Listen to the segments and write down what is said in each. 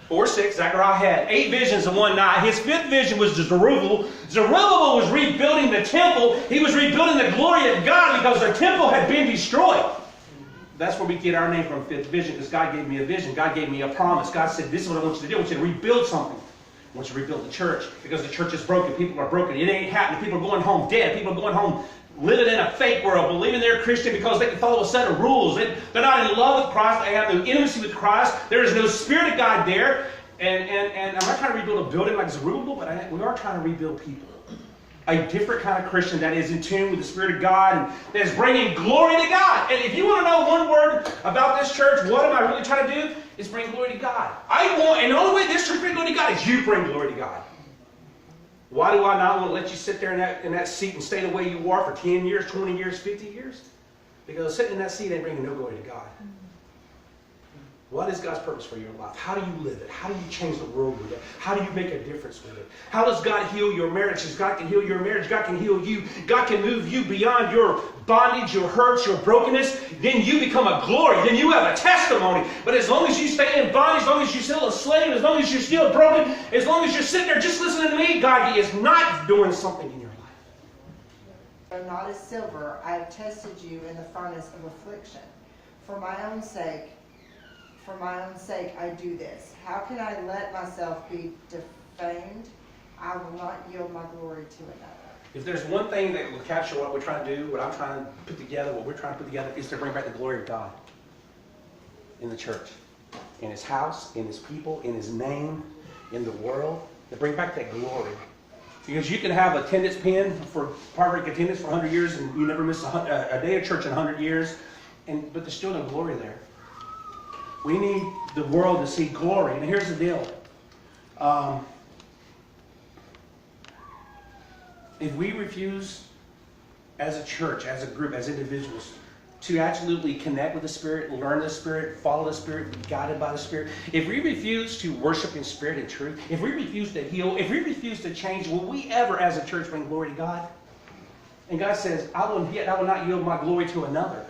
or 6, Zechariah had 8 visions in one night. His 5th vision was Zerubbabel. Zerubbabel was rebuilding the temple. He was rebuilding the glory of God because the temple had been destroyed. That's where we get our name from, 5th vision, because God gave me a vision. God gave me a promise. God said, this is what I want you to do. I want you to rebuild something. I want you to rebuild the church because the church is broken. People are broken. It ain't happening. People are going home dead. People are going home living in a fake world, believing they're Christian because they can follow a set of rules. They're not in love with Christ. They have no intimacy with Christ. There is no Spirit of God there. And I'm not trying to rebuild a building like Zerubbabel, but we are trying to rebuild people. A different kind of Christian that is in tune with the Spirit of God and that is bringing glory to God. And if you want to know one word about this church, what am I really trying to do? Is bring glory to God. And the only way this church brings glory to God is you bring glory to God. Why do I not want to let you sit there in that seat and stay the way you are for 10 years, 20 years, 50 years? Because sitting in that seat ain't bringing no glory to God. What is God's purpose for your life? How do you live it? How do you change the world with it? How do you make a difference with it? How does God heal your marriages? God can heal your marriage. God can heal you. God can move you beyond your bondage, your hurts, your brokenness. Then you become a glory. Then you have a testimony. But as long as you stay in bondage, as long as you're still a slave, as long as you're still broken, as long as you're sitting there just listening to me, God is not doing something in your life. Though not as silver, I have tested you in the furnace of affliction. For my own sake, I do this. How can I let myself be defamed? I will not yield my glory to another. If there's one thing that will capture what we're trying to do, what I'm trying to put together, what we're trying to put together, is to bring back the glory of God in the church, in His house, in His people, in His name, in the world, to bring back that glory. Because you can have a attendance pin for perfect attendance for 100 years and you never miss a day of church in 100 years, but there's still no glory there. We need the world to see glory. And here's the deal. If we refuse as a church, as a group, as individuals, to absolutely connect with the Spirit, learn the Spirit, follow the Spirit, be guided by the Spirit, if we refuse to worship in spirit and truth, if we refuse to heal, if we refuse to change, will we ever as a church bring glory to God? And God says, I will not yield my glory to another.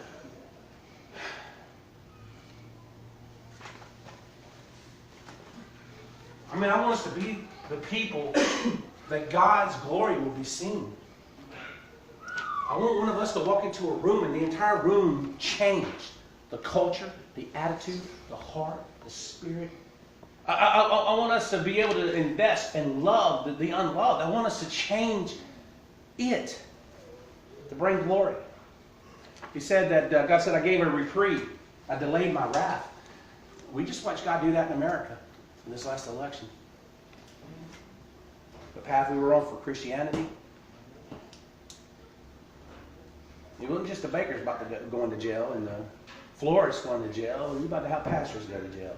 I mean, I want us to be the people that God's glory will be seen. I want one of us to walk into a room and the entire room changed. The culture, the attitude, the heart, the spirit. I want us to be able to invest and love the unloved. I want us to change it to bring glory. He said that God said, I gave a reprieve. I delayed my wrath. We just watched God do that in America in this last election. The path we were on for Christianity. It wasn't just the bakers about to going to jail and the florists going to jail. We're about to have pastors go to jail.